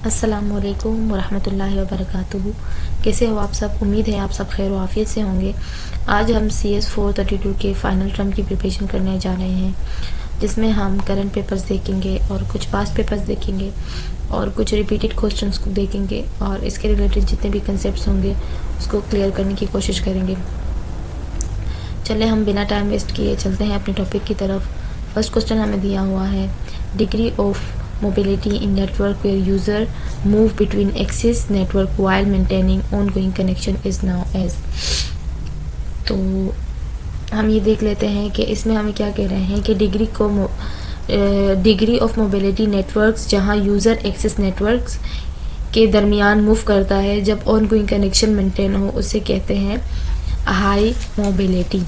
अस्सलामुअलैकुम वरहमतुल्लाहि वबरकातुहू। कैसे हो आप सब? उम्मीद है आप सब खैर आफियत से होंगे। आज हम CS 432 के फ़ाइनल टर्म की प्रिपरेशन करने जा रहे हैं, जिसमें हम करंट पेपर्स देखेंगे और कुछ पास्ट पेपर्स देखेंगे और कुछ रिपीटेड क्वेश्चंस को देखेंगे और इसके रिलेटेड जितने भी कंसेप्ट्स होंगे उसको क्लियर करने की कोशिश करेंगे। चले हम बिना टाइम वेस्ट किए चलते हैं अपने टॉपिक की तरफ। फर्स्ट क्वेश्चन हमें दिया हुआ है, degree of mobility in network where user move between access network while maintaining ongoing connection is known as। तो हम ये देख लेते हैं कि इसमें हमें क्या कह रहे हैं कि डिग्री ऑफ मोबिलिटी नेटवर्क्स जहाँ यूज़र एक्सेस नेटवर्क्स के दरमियान मूव करता है जब ऑनगोइंग कनेक्शन मेंटेन हो उसे कहते हैं हाई मोबिलिटी।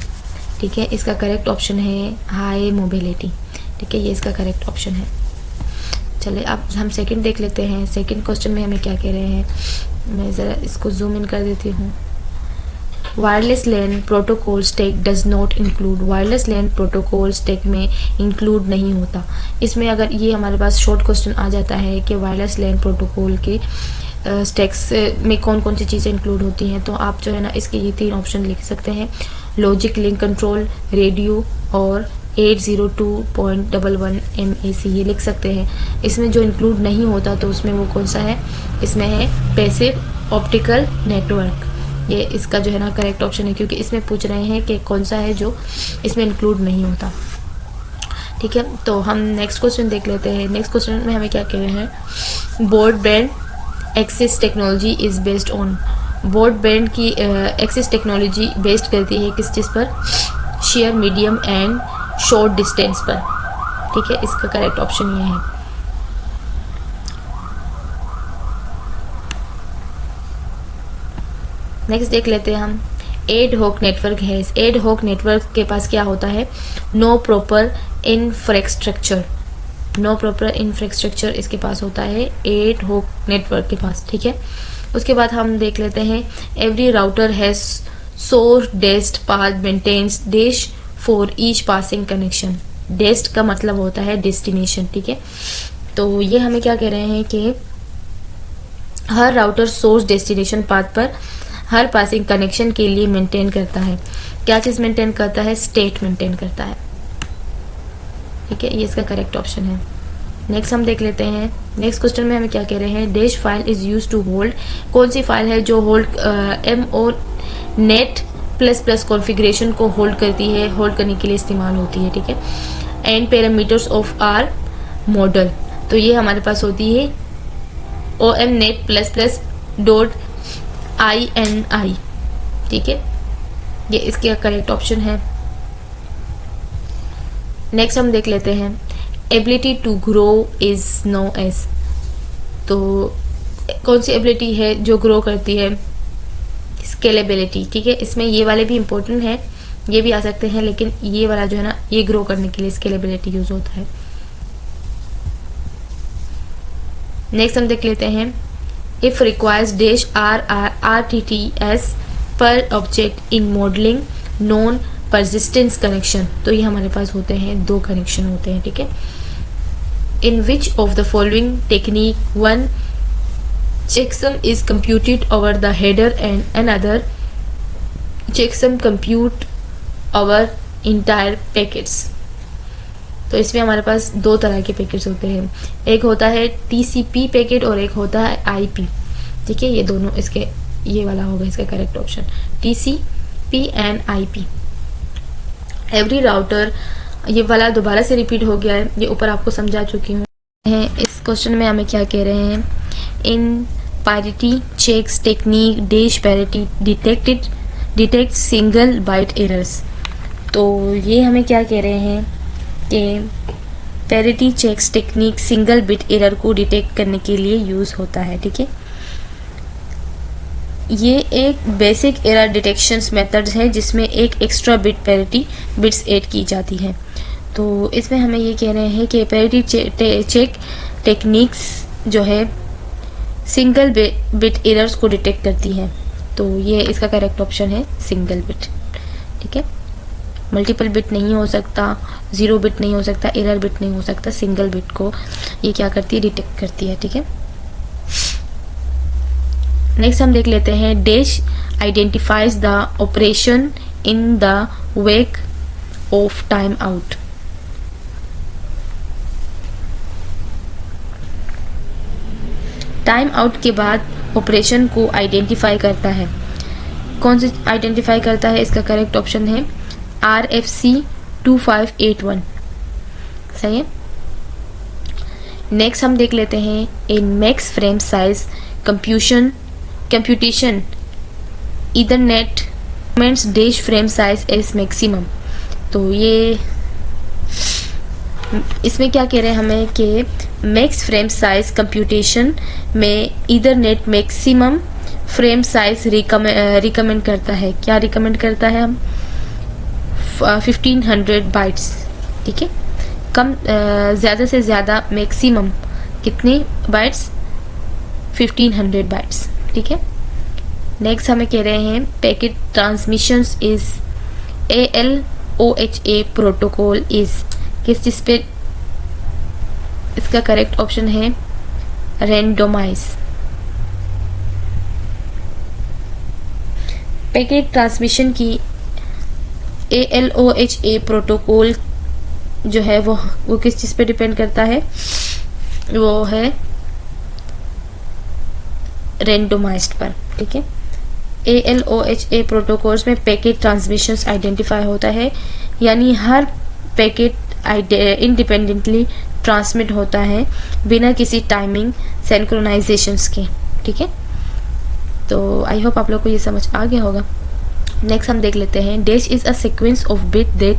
ठीक है, इसका करेक्ट ऑप्शन है हाई मोबिलिटी। ठीक है, ये इसका करेक्ट ऑप्शन है। चलिए अब हम सेकंड देख लेते हैं। सेकंड क्वेश्चन में हमें क्या कह रहे हैं, मैं ज़रा इसको जूम इन कर देती हूँ। Wireless LAN protocol stack does not include. Wireless LAN protocol stack में इंक्लूड नहीं होता। इसमें अगर ये हमारे पास शॉर्ट क्वेश्चन आ जाता है कि वायरलेस लैन प्रोटोकॉल के स्टैक्स में कौन कौन सी चीज़ें इंक्लूड होती हैं, तो आप जो है ना इसके ये 3 ऑप्शन लिख सकते हैं, लॉजिक लिंक कंट्रोल, रेडियो और 802.11 MAC, ये लिख सकते हैं। इसमें जो इंक्लूड नहीं होता तो उसमें वो कौन सा है, इसमें है पैसिव ऑप्टिकल नेटवर्क। ये इसका जो है ना करेक्ट ऑप्शन है, क्योंकि इसमें पूछ रहे हैं कि कौन सा है जो इसमें इंक्लूड नहीं होता। ठीक है, तो हम नेक्स्ट क्वेश्चन देख लेते हैं। नेक्स्ट क्वेश्चन में हमें क्या कह रहे हैं, broadband access technology is based on. Broadband की एक्सेस टेक्नोलॉजी बेस्ड करती है किस चीज़ पर, share medium and short distance पर। ठीक है, इसका करेक्ट ऑप्शन ये है। नेक्स्ट देख लेते हैं हम, एड हॉक नेटवर्क है। एड हॉक नेटवर्क के पास क्या होता है, no proper infrastructure. No proper infrastructure इसके पास होता है एड हॉक नेटवर्क के पास। ठीक है, उसके बाद हम देख लेते हैं, every router has source dest path maintains dash for each passing connection. Dest का मतलब होता है डेस्टिनेशन। ठीक है, तो ये हमें क्या कह रहे हैं कि हर राउटर सोर्स डेस्टिनेशन पाथ पर हर पासिंग कनेक्शन के लिए मेंटेन करता है। क्या चीज़ मेंटेन करता है, स्टेट मेंटेन करता है। ठीक है, ये इसका करेक्ट ऑप्शन है। नेक्स्ट हम देख लेते हैं। नेक्स्ट क्वेश्चन में हमें क्या कह रहे हैं, dash file is use to hold. कौन सी फाइल है जो होल्ड MO नेट ++ कॉन्फ़िगरेशन को होल्ड करती है, होल्ड करने के लिए इस्तेमाल होती है। ठीक है, and parameters of our model, तो ये हमारे पास होती है OMNet++.ini। ठीक है, ये इसके करेक्ट ऑप्शन है। नेक्स्ट हम देख लेते हैं, ability to grow is known as. तो कौन सी एबिलिटी है जो ग्रो करती है, स्केलेबिलिटी। ठीक है, इसमें ये वाले भी इंपॉर्टेंट है, ये भी आ सकते हैं, लेकिन ये वाला जो है ना ये ग्रो करने के लिए स्केलेबिलिटी यूज होता है। नेक्स्ट हम देख लेते हैं, इफ रिक्वायर्स डैश RTTS पर object in modelling non persistence connection. तो ये हमारे पास होते हैं 2 कनेक्शन होते हैं। ठीक है, in which of the following technique one checksum is computed over the header and another checksum compute over entire packets। तो इसमें हमारे पास 2 तरह के पैकेट्स होते हैं, एक होता है TCP पैकेट और एक होता है IP। ठीक है, ये दोनों इसके ये वाला होगा इसका correct option, TCP and IP। Every router, ये वाला दोबारा से रिपीट हो गया है, ये ऊपर आपको समझा चुकी हूँ। इस क्वेश्चन में हमें क्या कह रहे हैं, इन parity checks technique dash parity detect single byte errors। तो ये हमें क्या कह रहे हैं कि parity checks technique single bit error को डिटेक्ट करने के लिए यूज़ होता है। ठीक है, ये एक बेसिक एरर डिटेक्शन मेथड है जिसमें एक extra bit parity bits add की जाती है। तो इसमें हमें ये कह रहे हैं कि पैरिटी चेक टेक्निक्स जो है सिंगल बिट एरर्स को डिटेक्ट करती है। तो ये इसका करेक्ट ऑप्शन है सिंगल बिट। ठीक है, मल्टीपल बिट नहीं हो सकता, 0 बिट नहीं हो सकता, एरर बिट नहीं हो सकता, सिंगल बिट को ये क्या करती है, डिटेक्ट करती है। ठीक है, नेक्स्ट हम देख लेते हैं dash identifies the operation in the wake of time out. Time out के बाद ऑपरेशन को आइडेंटिफाई करता है। कौन से आइडेंटिफाई करता है? इसका करेक्ट ऑप्शन है RFC 2581। सही है। नेक्स्ट हम देख लेते हैं in max frame size computation ethernet means dash frame size as maximum. तो ये इसमें क्या कह रहे हैं हमें कि मैक्स फ्रेम साइज कंप्यूटेशन में ethernet maximum frame size recommend करता है। क्या रिकमेंड करता है? हम 1500 बाइट्स। ठीक है, कम ज़्यादा से ज़्यादा मैक्सिमम कितने बाइट्स? 1500 बाइट्स। ठीक है। नेक्स्ट हमें कह रहे हैं packet transmissions is ALOHA protocol is किस चीज़ पे? इसका करेक्ट ऑप्शन है रैंडोमाइज। पैकेट ट्रांसमिशन की ALOHA प्रोटोकॉल जो है वो किस चीज़ पे डिपेंड करता है? वो है रैंडोमाइज्ड पर। ठीक है। ALOHA प्रोटोकॉल्स में पैकेट ट्रांसमिशंस आइडेंटिफाई होता है, यानी हर पैकेट इंडिपेंडेंटली ट्रांसमिट होता है बिना किसी टाइमिंग सिंक्रोनाइजेशंस के। ठीक है। तो आई होप आप लोग को ये समझ आ गया होगा। नेक्स्ट हम देख लेते हैं dash is a sequence of bit that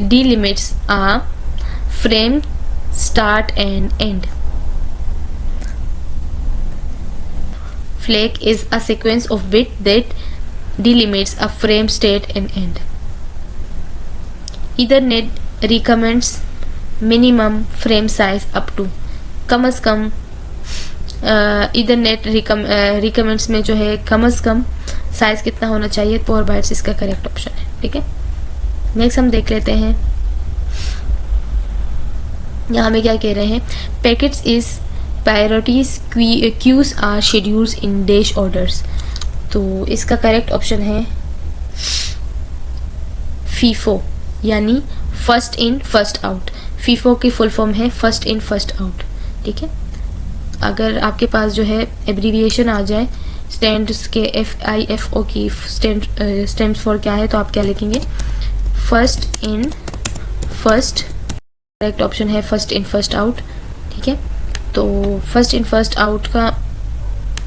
delimits a frame start and end. Flag is a sequence of bit that delimits a frame state and end. Ethernet recommends minimum frame size up to कम से कम Ethernet recommends में जो है कम से कम size कितना होना चाहिए? 4 bytes इसका correct option है। ठीक है। नेक्स्ट हम देख लेते हैं यहाँ हमें क्या कह रहे हैं packets is priorities queues are schedules in dash orders. तो इसका करेक्ट ऑप्शन है FIFO यानी first in first out. FIFO की फुल फॉर्म है फर्स्ट इन फर्स्ट आउट। ठीक है। अगर आपके पास जो है एब्रीविएशन आ जाए स्टैंड्स के FIFO की स्टैंड्स फॉर क्या है तो आप क्या लिखेंगे? First in first. Correct option है फर्स्ट इन फर्स्ट आउट। ठीक है। तो फर्स्ट इन फर्स्ट आउट का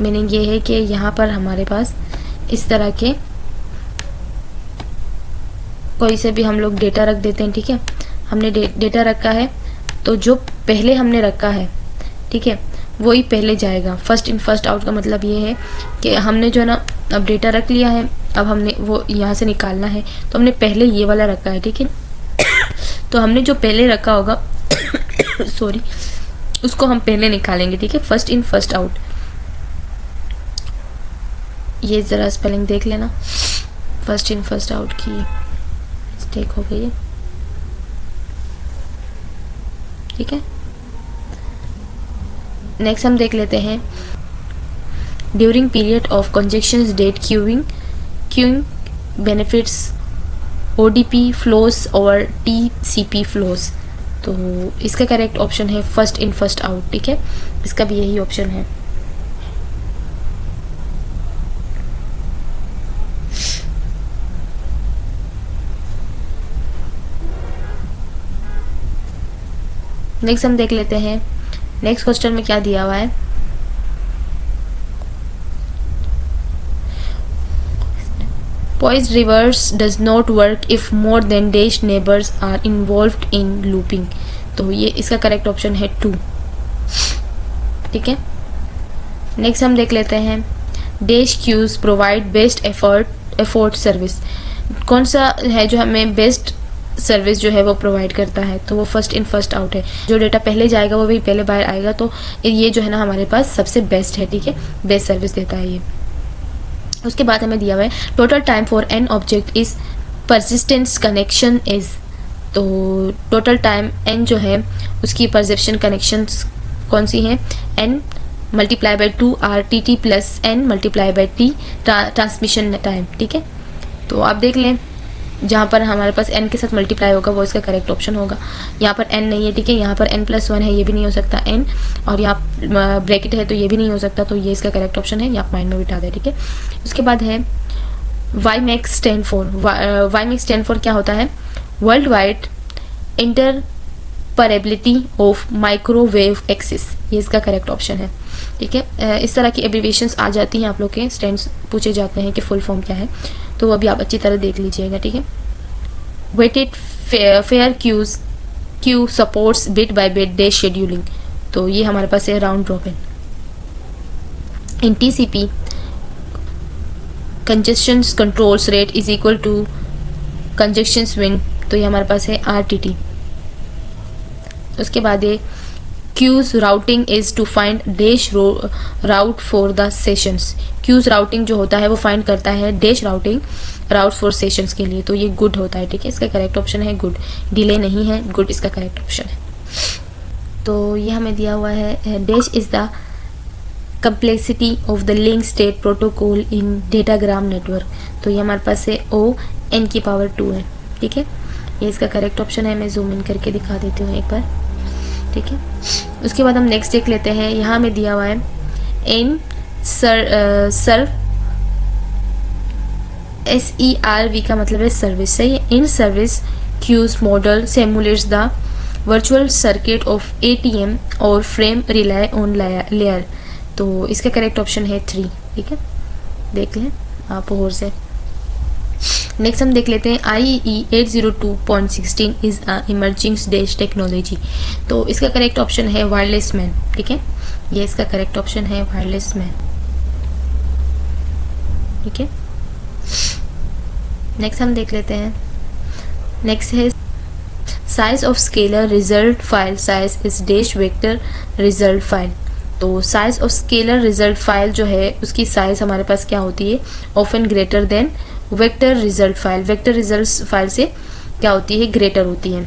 मीनिंग ये है कि यहाँ पर हमारे पास इस तरह के कोई से भी हम लोग डेटा रख देते हैं। ठीक है। हमने डेटा रखा है तो जो पहले हमने रखा है, ठीक है, वही पहले जाएगा। फर्स्ट इन फर्स्ट आउट का मतलब ये है कि हमने जो है ना अब डेटा रख लिया है, अब हमने वो यहाँ से निकालना है तो हमने पहले ये वाला रखा है। ठीक है। तो हमने जो पहले रखा होगा सॉरी उसको हम पहले निकालेंगे। ठीक है। First in first out. ये ज़रा स्पेलिंग देख लेना, फर्स्ट इन फर्स्ट आउट की मिस्टेक हो गई है। ठीक है। नेक्स्ट हम देख लेते हैं during period of congestion that queuing benefits ODP flows और TCP फ्लोस। तो इसका करेक्ट ऑप्शन है फर्स्ट इन फर्स्ट आउट। ठीक है। इसका भी यही ऑप्शन है। नेक्स्ट हम देख लेते हैं नेक्स्ट क्वेश्चन में क्या दिया हुआ है। Poised reverse does not work if more than dash neighbors are involved in looping। तो ये इसका करेक्ट ऑप्शन है 2। ठीक है। नेक्स्ट हम देख लेते हैं dash queues provide best effort service. कौन सा है जो हमें बेस्ट सर्विस जो है वो प्रोवाइड करता है? तो वो फर्स्ट इन फर्स्ट आउट है। जो डेटा पहले जाएगा वो भी पहले बाहर आएगा, तो ये जो है ना हमारे पास सबसे बेस्ट है। ठीक है। बेस्ट सर्विस देता है ये। उसके बाद हमें दिया हुआ है total time for an object is persistence connection is. तो टोटल टाइम एन जो है उसकी परसिस्टेंट कनेक्शंस कौन सी हैं? N multiply by 2 RTT plus n multiply by t transmission time, ठीक है। तो आप देख लें, जहाँ पर हमारे पास n के साथ मल्टीप्लाई होगा वो इसका करेक्ट ऑप्शन होगा। यहाँ पर n नहीं है, ठीक है, यहाँ पर n+1 है, ये भी नहीं हो सकता n, और यहाँ ब्रैकेट है तो ये भी नहीं हो सकता, तो ये इसका करेक्ट ऑप्शन है, ये आप माइंड में बिठा दें, ठीक है। उसके बाद है WiMAX stand for. WiMAX stand for क्या होता है? World wide interoperability of microwave access, ये इसका करेक्ट ऑप्शन है, ठीक है। इस तरह की एब्रीविएशंस आ जाती हैं, आप लोग के स्टैंड्स पूछे जाते हैं कि फुल फॉर्म क्या है, तो अभी आप अच्छी तरह देख लीजिएगा, ठीक है। Weighted fair queue supports bit by bit the scheduling, तो ये हमारे पास है round robin. In TCP congestion controls rate is equal to congestion wind, तो ये हमारे पास है RTT। उसके बाद है queues routing is to find dash route for the sessions. Queues routing जो होता है वो फाइंड करता है dash routing route for sessions के लिए, तो ये गुड होता है, ठीक है। इसका करेक्ट ऑप्शन है गुड, डिले नहीं है, गुड इसका करेक्ट ऑप्शन है। तो ये हमें दिया हुआ है dash is the complexity of the link state protocol in datagram network, तो ये हमारे पास है O(n)⁻², है, ठीक है। ये इसका करेक्ट ऑप्शन है, मैं जूम इन करके दिखा देती हूँ एक बार, ठीक है। उसके बाद हम नेक्स्ट देख लेते हैं, यहाँ में दिया हुआ है इन सर्व SERV का मतलब है सर्विस, सही है। In service queues model simulates the virtual circuit of ATM और फ्रेम रिलाई ऑन लेयर, तो इसका करेक्ट ऑप्शन है 3, ठीक है, देख लें आप और से। नेक्स्ट हम देख लेते हैं IEEE 802.16 is emerging dash technology, तो इसका करेक्ट ऑप्शन है वायरलेस मैन, ठीक है, ये इसका करेक्ट ऑप्शन है वायरलेस मैन, ठीक है। नेक्स्ट हम देख लेते हैं, नेक्स्ट है size of scalar result file size is dash vector result file, तो size of scalar result file जो है उसकी साइज हमारे पास क्या होती है? Often greater than vector result file, vector result file से क्या होती है? ग्रेटर होती है।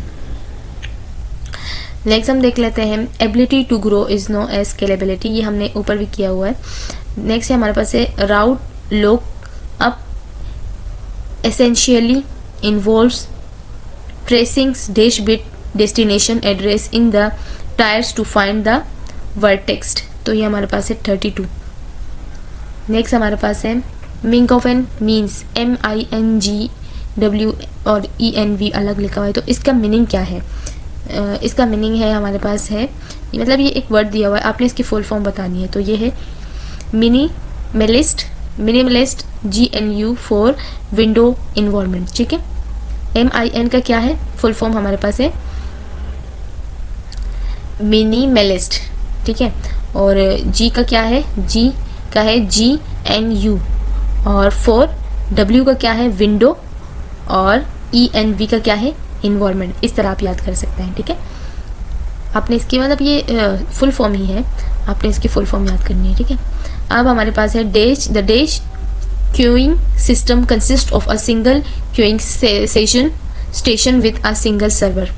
नेक्स्ट हम देख लेते हैं ability to grow is known as scalability, ये हमने ऊपर भी किया हुआ है। नेक्स्ट है हमारे पास है route look up essentially involves tracing dash bit destination address in the tries to find the vertex, तो ये हमारे पास है 32। नेक्स्ट हमारे पास है मिंगोवन मीन्स MINGW और ENV अलग लिखा हुआ है, तो इसका मीनिंग क्या है? इसका मीनिंग है हमारे पास है, मतलब ये एक वर्ड दिया हुआ है, आपने इसकी फुल फॉर्म बतानी है, तो ये है minimalist GNU for window environment, ठीक है। MIN का क्या है? फुल फॉर्म हमारे पास है मिनिमलिस्ट, ठीक है, और G का क्या है? G का है GNU, और फॉर W का क्या है? विंडो, और ENV का क्या है? इन्वायरमेंट। इस तरह आप याद कर सकते हैं, ठीक है। आपने इसकी मतलब ये फुल फॉर्म ही है, आपने इसकी फुल फॉर्म याद करनी है, ठीक है। अब हमारे पास है dash the dash queuing system consist of a single queuing station with a single server,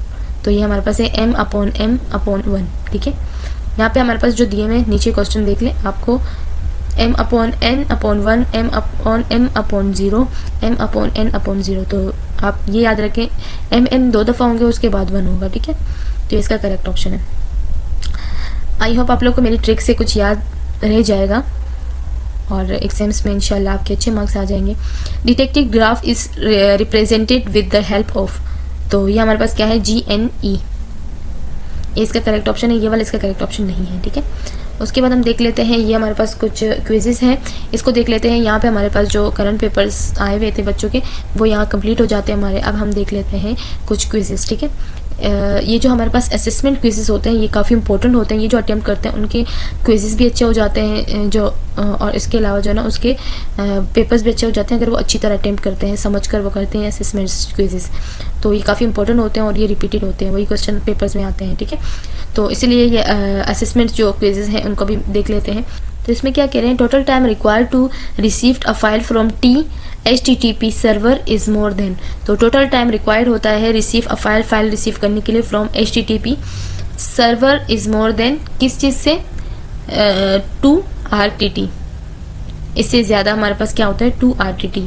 तो ये हमारे पास है M/M/1, ठीक है। यहाँ पे हमारे पास जो दिए हुए नीचे क्वेश्चन देख लें, आपको M/N/1 M/M/0 M/N/0, तो आप ये याद रखें MM 2 दफ़ा होंगे उसके बाद 1 होगा, ठीक है, तो इसका करेक्ट ऑप्शन है। आई होप आप लोग को मेरी ट्रिक से कुछ याद रह जाएगा और एग्जाम्स में इंशाल्लाह आपके अच्छे मार्क्स आ जाएंगे। Detective graph is represented with the help of, तो ये हमारे पास क्या है? GNE, ये इसका करेक्ट ऑप्शन है, ये वाला इसका करेक्ट ऑप्शन नहीं है, ठीक है। उसके बाद हम देख लेते हैं, ये हमारे पास कुछ क्विजेस हैं, इसको देख लेते हैं। यहाँ पे हमारे पास जो करंट पेपर्स आए हुए थे बच्चों के, वो यहाँ कंप्लीट हो जाते हैं हमारे। अब हम देख लेते हैं कुछ क्विजेस, ठीक है। ये जो हमारे पास असेसमेंट क्विजेस होते हैं ये काफ़ी इंपॉर्टेंट होते हैं, ये जो अटेम्प्ट करते हैं उनके क्विजेस भी अच्छे हो जाते हैं जो, और इसके अलावा जो है ना उसके पेपर्स भी अच्छे हो जाते हैं अगर वो अच्छी तरह अटेम्प्ट करते हैं, समझ कर वो करते हैं असेसमेंट क्विजेस, तो ये काफ़ी इंपॉर्टेंट होते हैं और ये रिपीटेड होते हैं, वही क्वेश्चन पेपर्स में आते हैं, ठीक है। तो इसीलिए ये असेसमेंट जो क्विजेस हैं उनको भी देख लेते हैं। तो इसमें क्या कह रहे हैं? Total time required to receive a file from HTTP server is more than, तो टोटल टाइम रिक्वायर्ड होता है रिसीव अ फाइल रिसीव करने के लिए from HTTP server is more than किस चीज़ से? 2 RTT, इससे ज़्यादा हमारे पास क्या होता है 2 RTT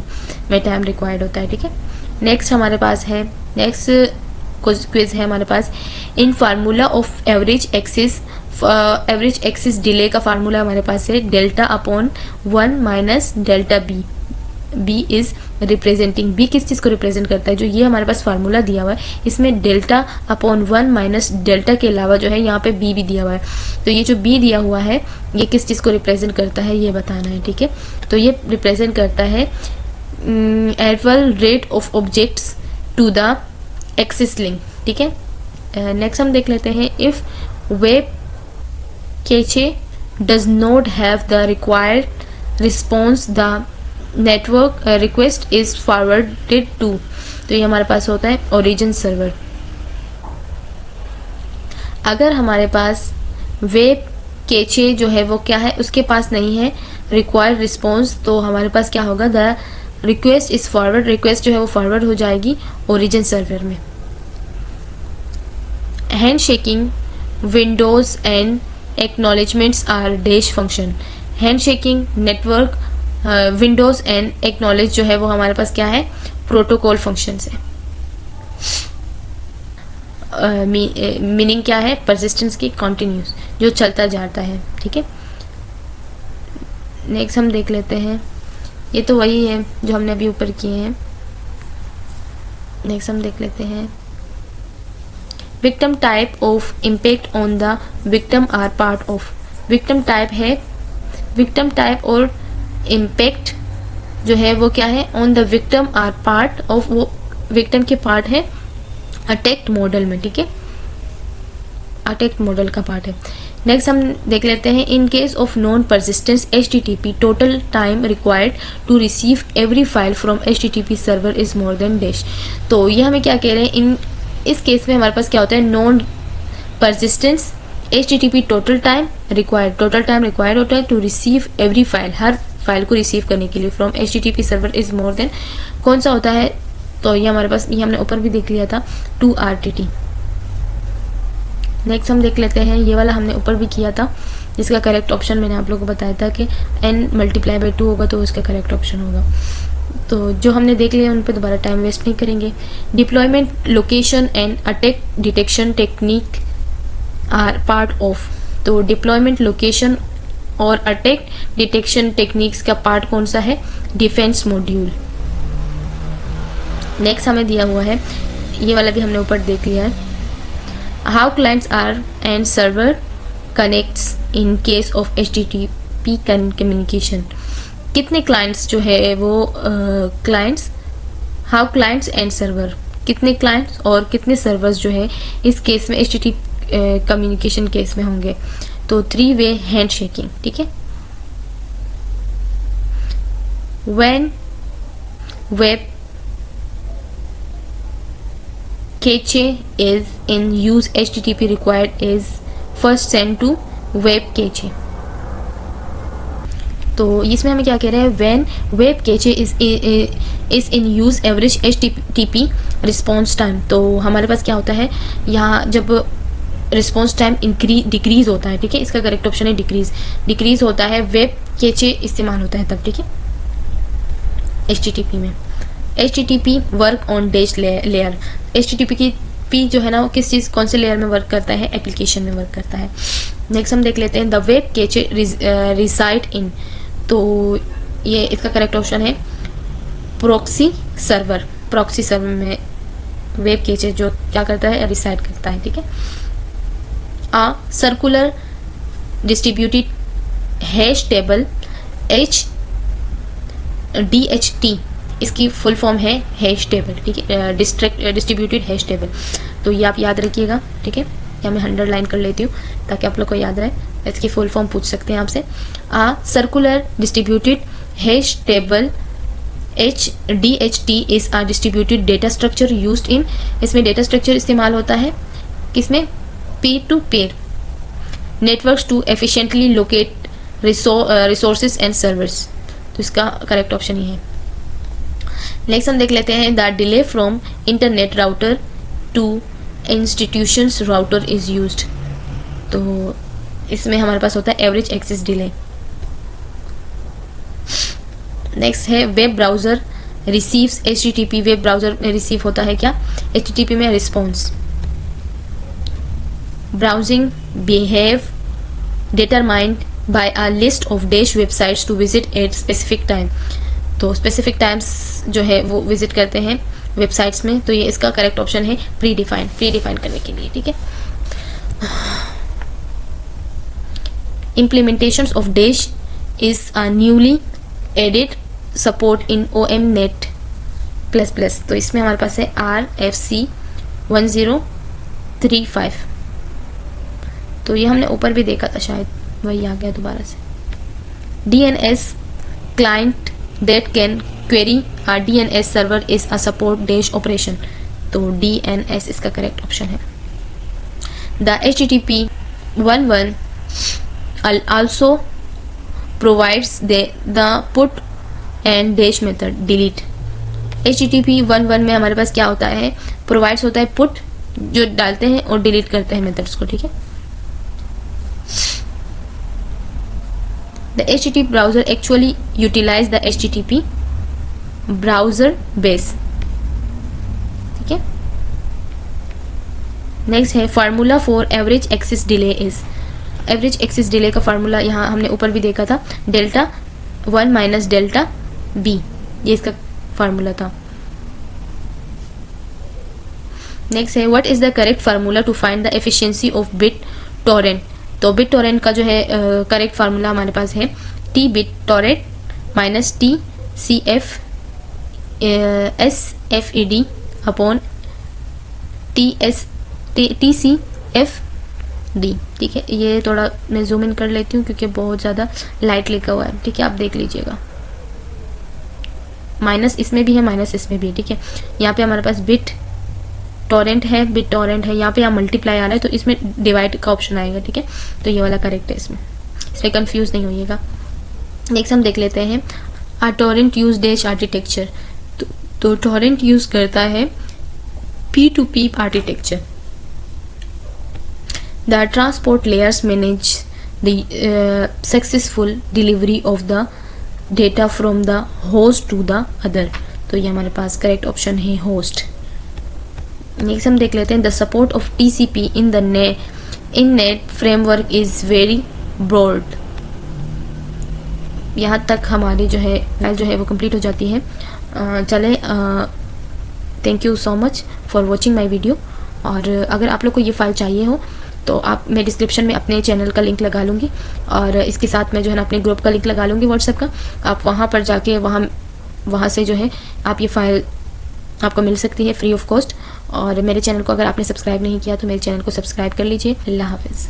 में टाइम रिक्वायर्ड होता है, ठीक है। नेक्स्ट हमारे पास है, नेक्स्ट क्विज है हमारे पास, in formula of average access delay का फार्मूला हमारे पास है delta upon 1 minus delta B. B is representing, B किस चीज़ को रिप्रेजेंट करता है, जो ये हमारे पास फार्मूला दिया हुआ है इसमें डेल्टा अपॉन 1 माइनस डेल्टा के अलावा जो है यहाँ पे बी भी दिया हुआ है। तो ये जो बी दिया हुआ है ये किस चीज़ को रिप्रेजेंट करता है ये बताना है, ठीक है। तो ये रिप्रेजेंट करता है annual rate of objects to the access link, ठीक है। नेक्स्ट हम देख लेते हैं, if web cache does not have the required response the network request is forwarded to, तो ये हमारे पास होता है ओरिजिन सर्वर। अगर हमारे पास वेब कैचे जो है वो क्या है, उसके पास नहीं है रिक्वायर्ड रिस्पॉन्स, तो हमारे पास क्या होगा, the request is forward, request जो है वो फॉरवर्ड हो जाएगी ओरिजिन सर्वर में। Handshaking windows and acknowledgements are dash function. Handshaking network windows and acknowledge जो है वो हमारे पास क्या है, प्रोटोकॉल फंक्शन है। मीनिंग क्या है, परसिस्टेंस की कॉन्टिन्यूस, जो चलता जाता है, ठीक है। नेक्स्ट हम देख लेते हैं, ये तो वही है जो हमने अभी ऊपर किए हैं। नेक्स्ट हम देख लेते हैं, victim type of impact on the victim are part of. Victim type है, विक्टिम टाइप और इम्पैक्ट जो है वो क्या है, on the victim are part of, वो विक्टिम के पार्ट है अटैक्ड मॉडल में, ठीक है, अटैक्ड मॉडल का पार्ट है। नेक्स्ट हम देख लेते हैं, in case of non persistence HTTP total time required to receive every file from HTTP server is more then dash. तो ये हमें क्या कह रहे हैं, इस केस में हमारे पास क्या होता है, non persistence HTTP total time required होता है टू रिसीव एवरी फाइल, हर फाइल को रिसीव करने के लिए from HTTP server is more than, कौन सा होता है, तो ये हमारे पास, ये हमने ऊपर भी देख लिया था 2 RTT। नेक्स्ट हम देख लेते हैं, ये वाला हमने ऊपर भी किया था, जिसका करेक्ट ऑप्शन मैंने आप लोगों को बताया था कि n × 2 होगा तो उसका करेक्ट ऑप्शन होगा। तो जो हमने देख लिया उन पर दोबारा टाइम वेस्ट नहीं करेंगे। Deployment location and attack detection technique are part of, तो डिप्लॉयमेंट लोकेशन और अटैक डिटेक्शन टेक्निक्स का पार्ट कौन सा है, डिफेंस मॉड्यूल। नेक्स्ट हमें दिया हुआ है, ये वाला भी हमने ऊपर देख लिया है, how clients are and server connects in case of HTTP communication. कितने क्लाइंट्स जो है वो clients, how clients and server, कितने क्लाइंट्स और कितने सर्वर्स जो है इस केस में HTTP कम्युनिकेशन केस में होंगे, तो 3 वे हैंड शेकिंग, ठीक है। When web cache is in use HTTP required is first send to web cache. तो इसमें हमें क्या कह रहे हैं, when web cache is in use average HTTP response time. तो हमारे पास क्या होता है, यहाँ जब रिस्पॉन्स टाइम डिक्रीज होता है, ठीक है, इसका करेक्ट ऑप्शन है डिक्रीज होता है, वेब कैचे इस्तेमाल होता है तब, ठीक है, HTTP में। HTTP work on dash layer, HTTP जो है ना वो किस चीज़, कौन से लेयर में वर्क करता है, एप्लीकेशन में वर्क करता है। नेक्स्ट हम देख लेते हैं, the web cache reside in, तो ये इसका करेक्ट ऑप्शन है प्रॉक्सी सर्वर में वेब कैचे जो क्या करता है, रिसाइड करता है, ठीक है। Circular distributed hash table DHT, इसकी फुल फॉर्म है हैश टेबल, ठीक है, डिस्ट्रीब्यूटेड हैश टेबल। तो ये आप याद रखिएगा, ठीक है, या मैं अंडरलाइन कर लेती हूँ ताकि आप लोग को याद रहे। इसकी फुल फॉर्म पूछ सकते हैं आपसे, circular distributed hash table DHT is a distributed data structure used in, इसमें डेटा स्ट्रक्चर इस्तेमाल होता है किसमें, peer to peer networks to efficiently locate resources and servers। तो इसका करेक्ट ऑप्शन ये है। नेक्स्ट हम देख लेते हैं, the delay from internet router to institutions router is used. तो इसमें हमारे पास होता है एवरेज एक्सेस डिले। नेक्स्ट है web browser receives HTTP। Web browser में रिसीव होता है क्या? HTTP में response. Browsing behave determined by a list of dash websites to visit at specific time। तो स्पेसिफिक टाइम्स जो है वो विजिट करते हैं वेबसाइट्स में, तो ये इसका करेक्ट ऑप्शन है प्री डिफाइन करने के लिए, ठीक है। Implementations of dash is a newly added support in OMNet++। तो इसमें हमारे पास है RFC 1035। तो ये हमने ऊपर भी देखा था, शायद वही आ गया दोबारा से। DNS client that can query a DNS server is a support dash operation. तो DNS इसका करेक्ट ऑप्शन है। The HTTP 11 also provides the put and dash method delete। HTTP 11 में हमारे पास क्या होता है? प्रोवाइड्स होता है पुट, जो डालते हैं, और डिलीट करते हैं मेथड्स को, ठीक है। The HTTP browser actually utilize the HTTP browser base, ठीक है। नेक्स्ट है formula for average access delay is. Average access delay का फार्मूला यहाँ हमने ऊपर भी देखा था, Δ1 माइनस ΔB, ये इसका फार्मूला था। नेक्स्ट है what is the correct formula to find the efficiency of BitTorrent. तो बिट टोरेंट का जो है करेक्ट फार्मूला हमारे पास है T BitTorrent minus TCF SFED upon TCFD, ठीक है। ये थोड़ा मैं जूम इन कर लेती हूँ क्योंकि बहुत ज़्यादा लाइट लिखा हुआ है, ठीक है, आप देख लीजिएगा। माइनस इसमें भी है, माइनस इसमें भी है, ठीक है। यहाँ पे हमारे पास बिट टोरेंट है, यहाँ पे यहाँ मल्टीप्लाई आ रहा है, तो इसमें डिवाइड का ऑप्शन आएगा, ठीक है। तो ये वाला करेक्ट है, इसमें कंफ्यूज नहीं होइएगा। नेक्स्ट हम देख लेते हैं a torrent use dash architecture. तो टोरेंट यूज करता है P2P architecture. The transport layers manage the successful delivery of the data from the host to the other. तो ये हमारे पास करेक्ट ऑप्शन है होस्ट। नेक्स्ट हम देख लेते हैं the support of TCP in the net framework is very broad. यहाँ तक हमारी जो है वो कंप्लीट हो जाती है। चले, thank you so much for watching my video. और अगर आप लोग को ये फाइल चाहिए हो तो मैं डिस्क्रिप्शन में अपने चैनल का लिंक लगा लूँगी, और इसके साथ मैं जो है ना अपने ग्रुप का लिंक लगा लूँगी व्हाट्सएप का। आप वहाँ पर जाके वहाँ से जो है आप ये फाइल आपको मिल सकती है फ्री ऑफ कॉस्ट। और मेरे चैनल को अगर आपने सब्सक्राइब नहीं किया तो मेरे चैनल को सब्सक्राइब कर लीजिए। अल्लाह हाफिज़।